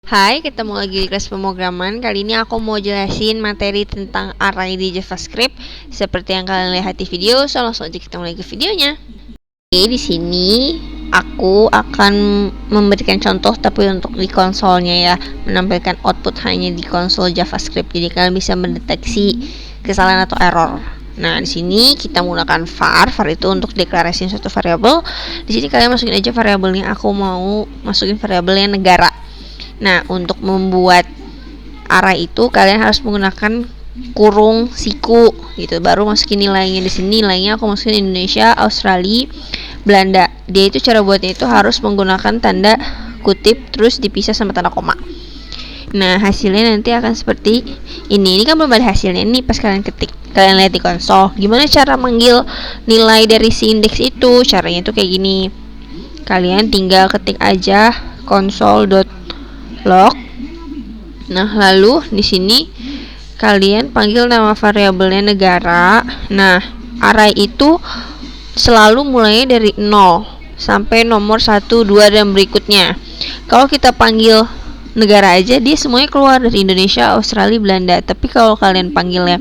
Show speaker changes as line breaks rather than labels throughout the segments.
Hai, ketemu lagi di kelas pemrograman. Kali ini aku mau jelasin materi tentang array di JavaScript seperti yang kalian lihat di video. So langsung aja kita mulai ke videonya. Oke, di sini aku akan memberikan contoh tapi untuk di konsolnya ya, menampilkan output hanya di konsol JavaScript. Jadi kalian bisa mendeteksi kesalahan atau error. Nah, di sini kita menggunakan var itu untuk deklarasiin suatu variabel. Di sini kalian masukin aja variabelnya. Aku mau masukin variabelnya negara. Nah, untuk membuat array itu kalian harus menggunakan kurung siku gitu, baru masukin nilainya. Di sini nilainya aku masukin Indonesia, Australia, Belanda. Dia itu cara buatnya itu harus menggunakan tanda kutip terus dipisah sama tanda koma. Nah, hasilnya nanti akan seperti ini. Ini kan belum ada hasilnya. Ini pas kalian ketik, kalian lihat di konsol. Gimana cara manggil nilai dari si indeks itu? Caranya itu kayak gini. Kalian tinggal ketik aja console.log. Nah, lalu di sini kalian panggil nama variabelnya negara. Nah, array itu selalu mulainya dari 0 sampai nomor 1, 2 dan berikutnya. Kalau kita panggil negara aja, dia semuanya keluar dari Indonesia, Australia, Belanda. Tapi kalau kalian panggilnya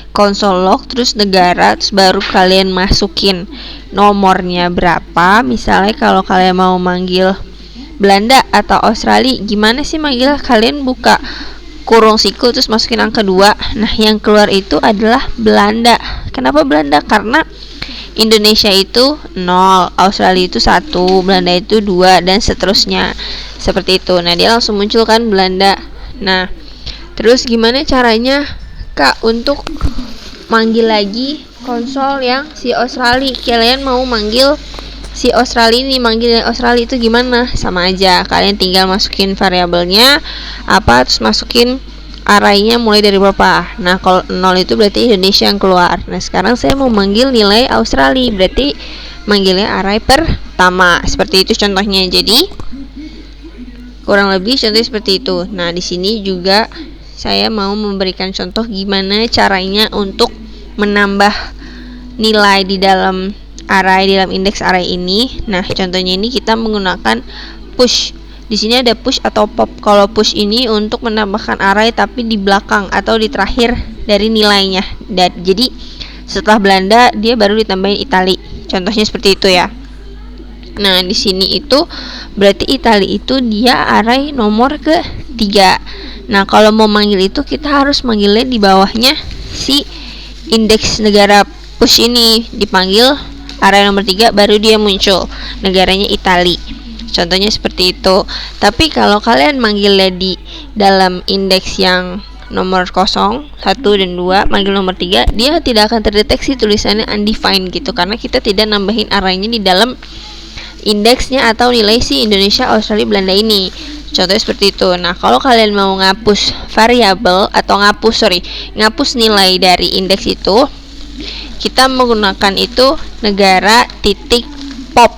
console.log terus negara, terus baru kalian masukin nomornya berapa. Misalnya kalau kalian mau manggil Belanda atau Australia, gimana sih manggil? Kalian buka kurung siku terus masukin angka 2. Nah, yang keluar itu adalah Belanda. Kenapa Belanda? Karena Indonesia itu 0, Australia itu 1, Belanda itu 2 dan seterusnya. Seperti itu. Nah, dia langsung muncul kan Belanda. Nah, terus gimana caranya Kak untuk manggil lagi konsol yang si Australia? Kalian mau manggil si Australia ini, manggil Australia itu gimana? Sama aja, kalian tinggal masukin variabelnya apa, terus masukin arraynya mulai dari berapa. Nah, kalau 0 itu berarti Indonesia yang keluar. Nah, sekarang saya mau manggil nilai Australia, berarti manggilnya array pertama. Seperti itu contohnya. Jadi kurang lebih contohnya seperti itu. Nah, di sini juga saya mau memberikan contoh gimana caranya untuk menambah nilai di dalam array, di dalam indeks array ini. Nah, contohnya ini kita menggunakan push. Di sini ada push atau pop. Kalau push ini untuk menambahkan array tapi di belakang atau di terakhir dari nilainya. Jadi setelah Belanda dia baru ditambahin Itali. Contohnya seperti itu ya. Nah, di sini itu berarti Itali itu dia array nomor ketiga. Nah, kalau mau manggil itu kita harus manggilnya di bawahnya si indeks negara push ini, dipanggil array nomor 3 baru dia muncul negaranya Itali. Contohnya seperti itu. Tapi kalau kalian manggilnya di dalam indeks yang nomor 0, 1 dan 2, manggil nomor 3, dia tidak akan terdeteksi tulisannya undefined gitu, karena kita tidak nambahin arraynya di dalam indeksnya atau nilai si Indonesia, Australia, Belanda ini. Contohnya seperti itu. Nah, kalau kalian mau ngapus variabel atau ngapus nilai dari indeks itu, kita menggunakan itu negara titik pop.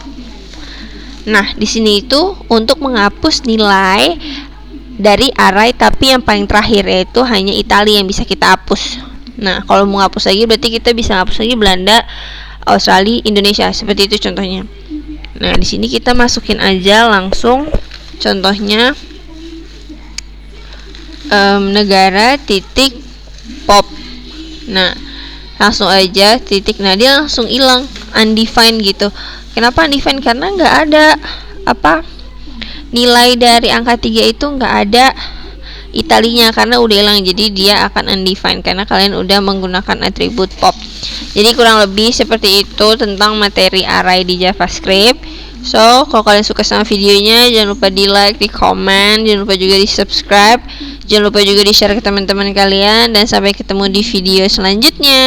Nah, di sini itu untuk menghapus nilai dari array tapi yang paling terakhir, yaitu hanya Italia yang bisa kita hapus. Nah, kalau mau hapus lagi berarti kita bisa hapus lagi Belanda, Australia, Indonesia. Seperti itu contohnya. Nah, di sini kita masukin aja langsung contohnya negara titik pop. Nah, langsung aja titik. Nah, dia langsung hilang, undefined gitu. Kenapa undefined? Karena nggak ada nilai dari angka 3 itu, nggak ada Italinya karena udah hilang. Jadi dia akan undefined karena kalian udah menggunakan atribut pop. Jadi kurang lebih seperti itu tentang materi array di JavaScript. So, kalau kalian suka sama videonya, jangan lupa di like, di comment, jangan lupa juga di subscribe, jangan lupa juga di share ke teman-teman kalian, dan sampai ketemu di video selanjutnya.